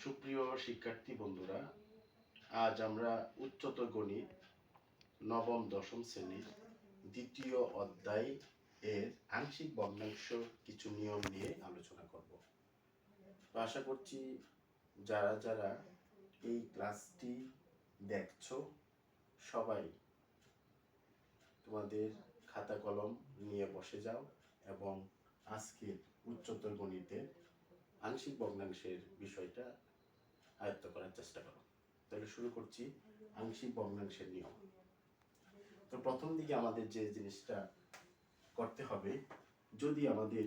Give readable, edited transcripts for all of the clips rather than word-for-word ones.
সুপ্রিয় শিক্ষার্থী বন্ধুরা, আজ আমরা উচ্চতর গণিত নবম দশম শ্রেণীর দ্বিতীয় অধ্যায় এর আংশিক ভগ্নাংশ কিছু নিয়ম নিয়ে আলোচনা করব। তো আশা করছি যারা যারা এই ক্লাসটি দেখছো সবাই তোমাদের খাতা কলম নিয়ে বসে যাও এবং আজকের উচ্চতর গণিতের আংশিক ভগ্নাংশের বিষয়টা আয়ত্ত করার চেষ্টা করো। তাহলে শুরু করছি আংশিক ভগ্নাংশের নিয়ম। তো প্রথম দিকে আমাদের যে জিনিসটা করতে হবে, যদি আমাদের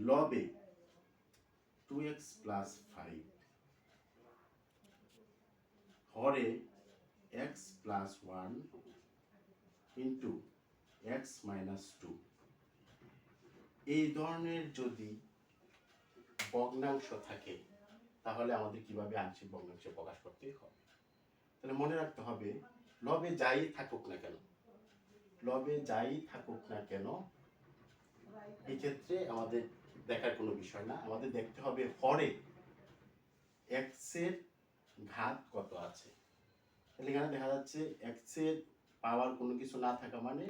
লবে 2x + 5 হরে x + 1 ইন্টু x - 2 এই ধরনের যদি ভগ্নাংশ থাকে তাহলে আমাদের কিভাবে আংশিক ভগ্নাংশ প্রকাশ করতে হবে। তাহলে মনে রাখতে হবে, লবে যাই থাকুক না কেন, এই ক্ষেত্রে আমাদের দেখার কোনো বিষয় না। আমাদের দেখতে হবে হরে x এর ঘাত কত আছে। তাহলে এখানে দেখা যাচ্ছে x এর পাওয়ার কোনো কিছু না থাকা মানে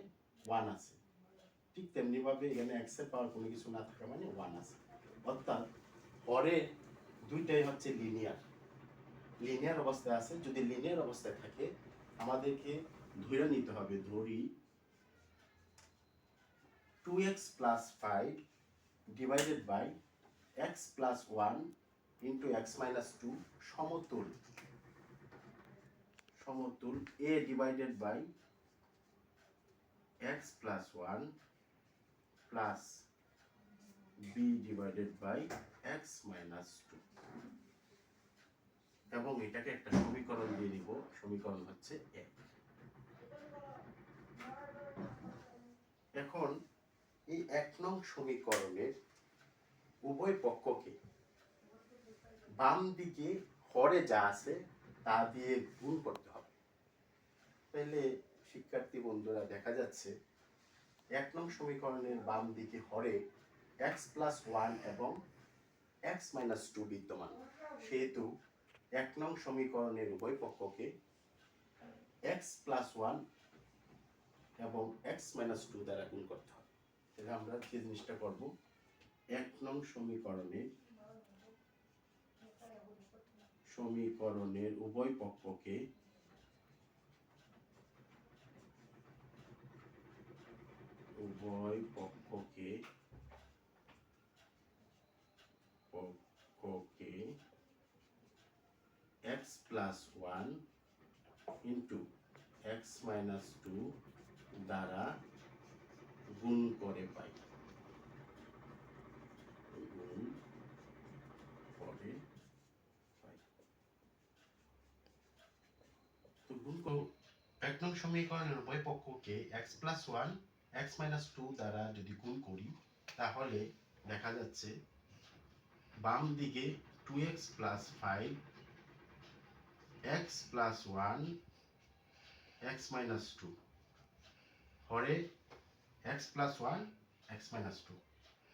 1 আছে। ঠিক তেমনি ভাবে এখানে x এর পাওয়ার কোনো কিছু না থাকা মানে 1 আছে। অর্থাৎ হরে দুইটাই হচ্ছে লিনিয়ার অবস্থায় আছে। যদি লিনিয়ার অবস্থায় থাকে আমাদেরকে ধরে নিতে হবে, ধরি 2x + 5 divided by x + 1 into x - 2 সমতুল a divided by x + 1 plus b divided by x - 2 এবং এটাকে একটা সমীকরণ দিয়ে নিব। সমীকরণ হচ্ছে 1। এখন এই 1 নং সমীকরণের উভয় পক্ষকে বাম দিকে হরে যা আছে তা দিয়ে গুণ করতে হবে। তাহলে শিক্ষার্থী বন্ধুরা দেখা যাচ্ছে 1 নং সমীকরণের বাম দিকে হরে x + 1 এবং x - 2 বিদ্যমান, সেহেতু 1 নং সমীকরণের উভয় পক্ষকে x + 1 এবং x - 2 দ্বারা গুণ করতে হবে। তাহলে আমরা যে জিনিসটা করব, 1 নং সমীকরণের উভয় পক্ষকে x + 1 ইন্টু x - 2 দ্বারা গুণ করে পাই। তো গুণ করব 1 নং সমীকরণের উভয় পক্ষকে x + 1 x - 2 দ্বারা যদি গুণ করি তাহলে দেখা যাচ্ছে বাম দিকে 2x + 5 x + 1 x - 2 হরে x + 1 x - 2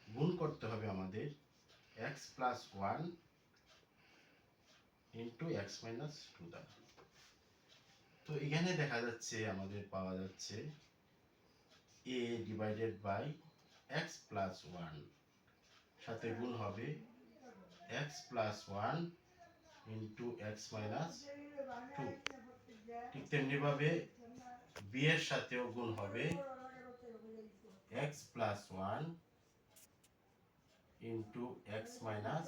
গুণ করতে হবে আমাদের x + 1 ইন্টু x - 2 দ্বারা। তো এখানে দেখা যাচ্ছে আমাদের পাওয়া যাচ্ছে a ডিভাইডেড বাই x + 1 সাথে গুণ হবে x + 1 ইন্টু x - 2। ঠিক তেমনি ভাবে b এর সাথেও গুণ হবে x + 1 ইন্টু x - 2।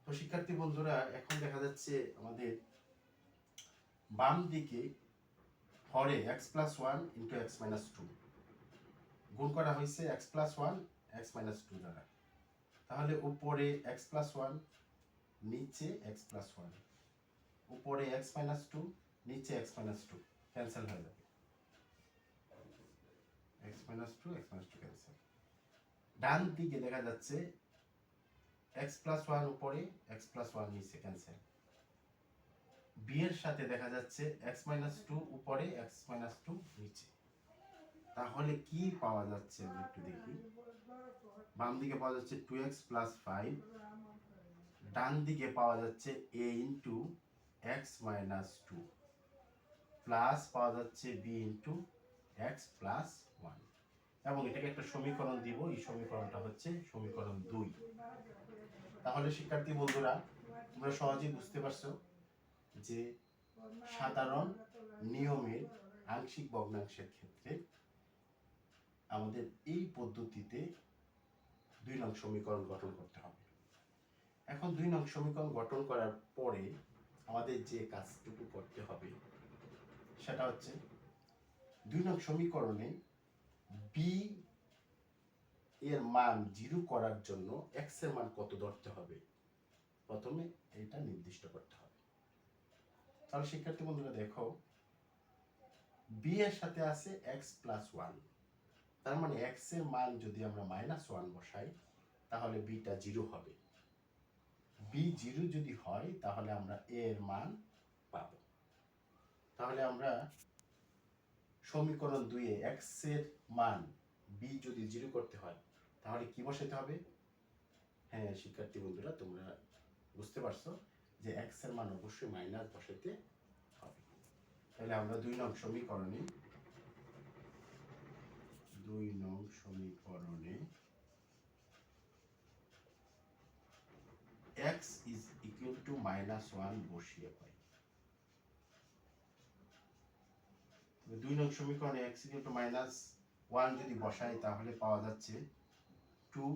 তো শিক্ষার্থী বন্ধুরা, এখন দেখা যাচ্ছে আমাদের বাম দিকে হরে x + 1 ইন্টু x - 2 গুণ করা হয়েছে x + 1 x - 2 দ্বারা। তাহলে উপরে x + 1 নিচে x + 1, উপরে x - 2 নিচে x - 2 ক্যান্সেল হয়ে যাবে। x - 2 cancel. ডান দিকে দেখা যাচ্ছে x + 1 উপরে x + 1 নিচে ক্যান্সেল। b এর সাথে দেখা যাচ্ছে x - 2 উপরে x - 2 নিচে। তাহলে কি পাওয়া যাচ্ছে আমরা একটু দেখি। বাম দিকে পাওয়া যাচ্ছে 2x প্লাস 5, ডান দিকে পাওয়া যাচ্ছে a into x minus 2 plus পাওয়া যাচ্ছে b ইন্টু এক্স প্লাস 1, এবং এটাকে একটা সমীকরণ দিব। এই সমীকরণটা হচ্ছে সমীকরণ 2। তাহলে শিক্ষার্থী বন্ধুরা, তোমরা সহজেই বুঝতে পারছো যে সাধারণ নিয়মের আংশিক ভগ্নাংশের ক্ষেত্রে আমাদের এই পদ্ধতিতে 2 নং সমীকরণ গঠন করতে হবে। এখন 2 নং সমীকরণ গঠন করার পরে আমাদের যে কাজটুকু করতে হবে সেটা হচ্ছে 2 নং সমীকরণে b এর মান 0 করার জন্য x এর মান কত ধরতে হবে, প্রথমে এটা নির্দিষ্ট করতে হবে। তাহলে শিক্ষার্থী বন্ধুরা দেখো, b এর সাথে আছে x প্লাস 1, তার মানে x এর মান যদি আমরা -1 বসাই তাহলে b টা 0 হবে। b 0 যদি হয় তাহলে আমরা a এর মান পাবো। তাহলে আমরা সমীকরণ 2 এ x এর মান b যদি 0 করতে হয় তাহলে কি বসাতে হবে? হ্যাঁ শিক্ষার্থী বন্ধুরা, তোমরা বুঝতে পারছো যে x এর মান অবশ্যই মাইনাস বসাতে হবে। তাহলে আমরা 2 নং সমীকরণে x is equal to -1 বসিয়ে পাই। 2 নং সমীকরণে x equal to -1 যদি বসাই তাহলে পাওয়া যাচ্ছে 2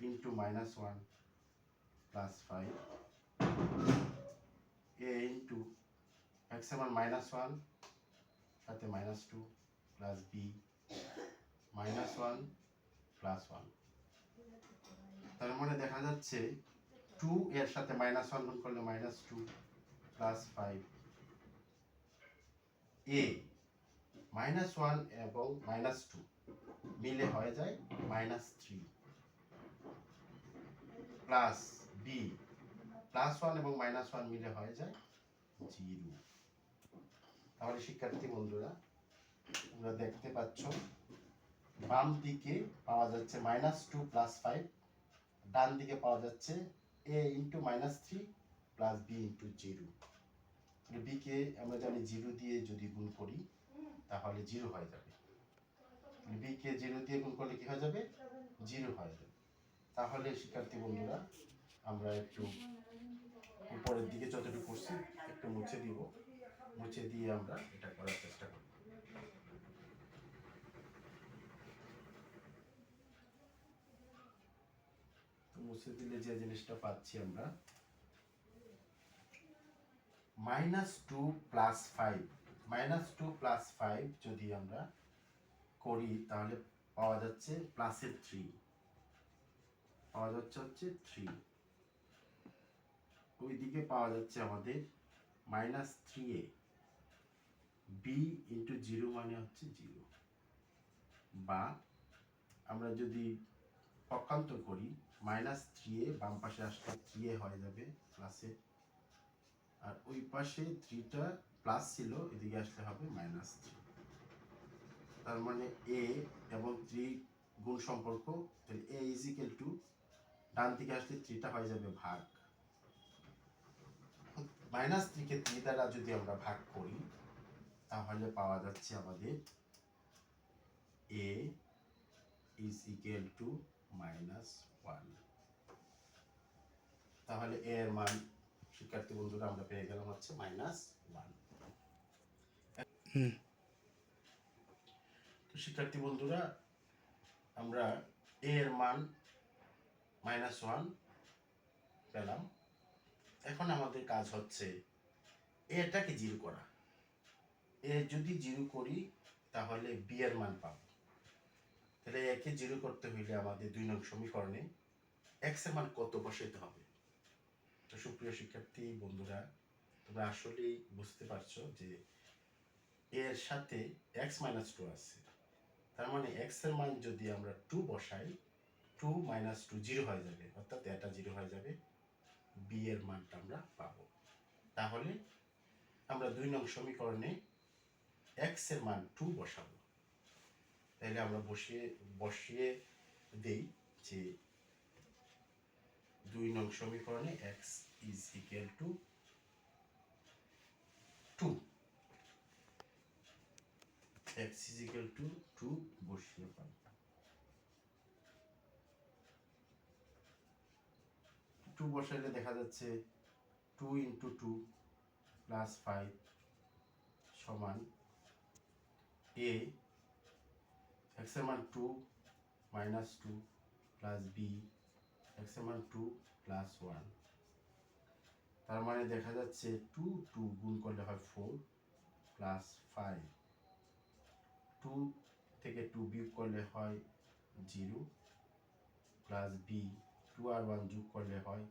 into -1 plus 5 a into x এর মান -1 সাথে -2 plus b -1 plus 1। তার মানে দেখা যাচ্ছে 2 এর সাথে -1 গুণ করলে -2 plus 5 a -1 এবং -2 মিলে হয়ে যায় -3 প্লাস b +1 এবং -1 মিলে হয়ে যায় 0। তাহলে শিক্ষার্থী বন্ধুরা, তোমরা দেখতে পাচ্ছ বাম দিকে পাওয়া যাচ্ছে -2 প্লাস 5, ডান দিকে পাওয়া যাচ্ছে a into -3 plus b into 0। b কে আমরা জানি 0 দিয়ে যদি গুণ করি তাহলে 0 হয়ে যাবে। b কে 0 দিয়ে গুণ করলে কি হয়ে যাবে? 0 হয়ে যাবে। তাহলে শিক্ষার্থী বন্ধুরা, আমরা একটু উপরের দিকে যতটুকু করছি একটু মুছে দিব, মুছে দিয়ে আমরা এটা করার চেষ্টা করব। মুছে দিলে যে জিনিসটা পাচ্ছি আমরা -2 প্লাস 5, -2 প্লাস 5 যদি আমরা করি তাহলে পাওয়া যাচ্ছে প্লাসের 3, পাওয়া যাচ্ছে হচ্ছে 3। ওইদিকে পাওয়া যাচ্ছে আমাদের -3a, b ইন্টু 0 মানে হচ্ছে 0, বা আমরা যদি পক্ষান্তর করি -3a বাম পাশে আসলে 3a হয়ে যাবে প্লাসে, আর ওই পাশে 3টা প্লাস ছিল এদিকে আসলে হবে -3। তার মানে a এবং 3 গুণ সম্পর্ক, তাহলে a ইজ ইকুয়াল টু ডান দিকে আসলে 3টা হয়ে যাবে ভাগ, -3 কে 3 দ্বারা যদি আমরা ভাগ করি তাহলে পাওয়া যাচ্ছে আমাদের a ইজ ইকুয়াল টু -1। তাহলে a এর মান শিক্ষার্থী বন্ধুরা আমরা পেয়ে গেলাম হচ্ছে -1। তো শিক্ষার্থী বন্ধুরা, আমরা a এর মান -1 পেলাম। এখন আমাদের কাজ হচ্ছে এটাকে 0 করা। এ যদি 0 করি তাহলে b এর মান পাবো। তাহলে একে 0 করতে হইলে আমাদের 2 নং সমীকরণে x এর মান কত বসাইতে হবে। তো সুপ্রিয় শিক্ষার্থী বন্ধুরা, তোমরা আসলেই বুঝতে পারছো যে এর সাথে x - 2 আছে, তার মানে x এর মান যদি আমরা 2 বসাই 2 - 2 0 হয়ে যাবে, অর্থাৎ এটা 0 হয়ে যাবে, b এর মানটা আমরা পাবো। তাহলে আমরা 2 নং সমীকরণে x এর মান 2 বসাবো। তাহলে আমরা বসিয়ে দেই যে 2 নং সমীকরণে x is equal to 2, x is equal to 2 বসিয়ে পাই। 2 বসাইলে দেখা যাচ্ছে 2 into 2 plus 5 সমান a, x এর মান 2 minus 2 plus b, x এর মান 2 plus 1। তার মানে দেখা যাচ্ছে 2 2 গুণ করলে হয় 4 plus 5, 2 থেকে 2 বিয়োগ করলে হয় 0 plus b, 2 আর 1 যোগ করলে হয়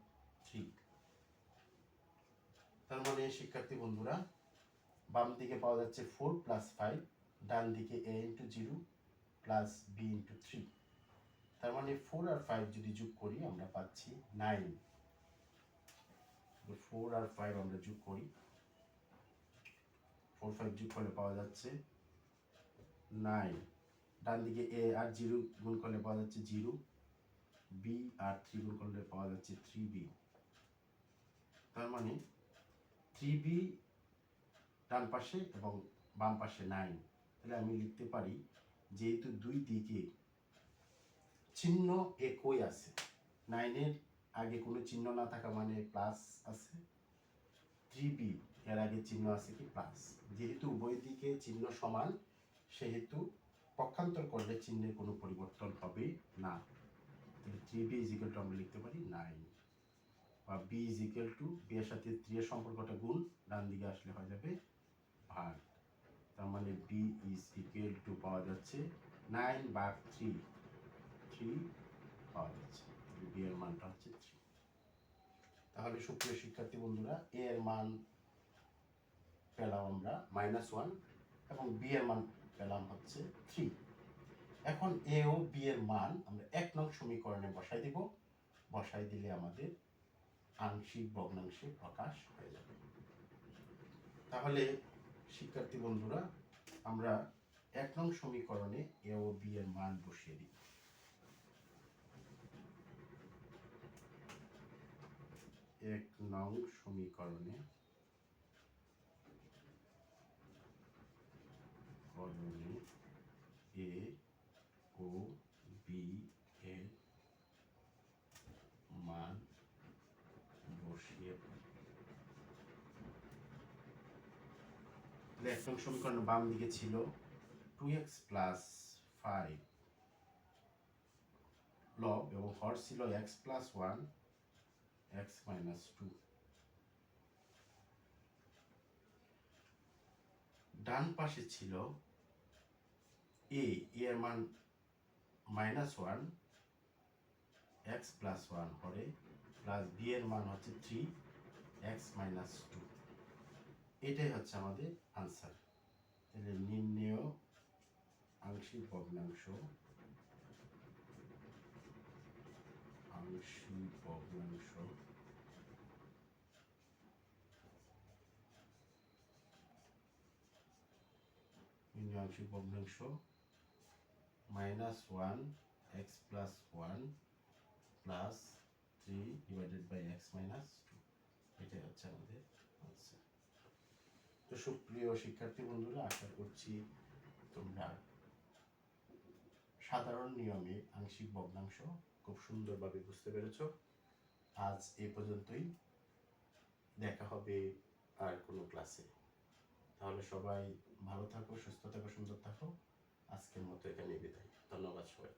3। তার মানে শিক্ষার্থী বন্ধুরা বাম দিকে পাওয়া যাচ্ছে 4 plus 5, ডান দিকে a into 0 plus b into 3। তার মানে 4 আর 5 যদি যোগ করি আমরা পাচ্ছি 9। 4 আর 5 আমরা যোগ করি, 4 5 যোগ করলে পাওয়া যাচ্ছে 9। ডান দিকে a আর 0 গুণ করলে পাওয়া যাচ্ছে 0, b আর 3 গুণ করলে পাওয়া যাচ্ছে 3b। তার মানে 3b ডান পাশে এবং বাম পাশে 9। তাহলে আমি লিখতে পারি যেহেতু দুই দিকে চিহ্ন একই আছে, 9 এর আগে কোনো চিহ্ন না থাকা মানে প্লাস আছে, 3b এর আগে চিহ্ন আছে কি প্লাস। যেহেতু উভয় দিকে চিহ্ন সমান সেহেতু পক্ষান্তর করলে চিহ্নের কোনো পরিবর্তন হবে না। তাহলে 3b ইজ ইকুয়াল টু আমরা লিখতে পারি 9, বা b is equal to b এর সাথে 3 এর সম্পর্কটা গুণ, ডান দিকে আসলে হয়ে যাবে ভাগ। তার মানে b ইজ ইকুয়াল টু পাওয়া যাচ্ছে 9 ভাগ 3, 3 পাওয়া যাচ্ছে। b এর মানটা হচ্ছে 3। তাহলে সুপ্রিয় শিক্ষার্থী বন্ধুরা a এর মান পেলাম আমরা -1 এবং b এর মান পেলাম হচ্ছে 3। এখন a ও b এর মান আমরা 1 নং সমীকরণে বসাই দিব। বসাই দিলে আমাদের আংশিক ভগ্নাংশে প্রকাশ হয়ে যাবে। তাহলে শিক্ষার্থী বন্ধুরা আমরা 1 নং সমীকরণে a ও b এর মান বসিয়ে দিই। এক নং সমীকরণে a ও b এর মান বসিয়ে এক নং সমীকরণ বাম দিকে ছিল 2x plus 5 লব এবং হর ছিল x plus 1 x minus 2। ডান পাশে ছিল a এর মান -1 x plus 1 হরে প্লাস b এর মান হচ্ছে 3 x minus 2। এটাই হচ্ছে আমাদের আনসার। তাহলে নির্ণেয় আংশিক ভগ্নাংশ নির্ণেয় আংশিক ভগ্নাংশ -1 x plus 1 plus 3 divided by x minus 2। এটাই হচ্ছে আমাদের আনসার। তো সুপ্রিয় শিক্ষার্থী বন্ধুরা আশা করছি তোমরা সাধারণ নিয়মে আংশিক ভগ্নাংশ খুব সুন্দরভাবে বুঝতে পেরেছো। আজ এই পর্যন্তই, দেখা হবে আর কোনো ক্লাসে। তাহলে সবাই ভালো থাকো, সুস্থ থাকো, সুন্দর থাকো। আজকের মতো এখানে বিদায়। ধন্যবাদ সবাই।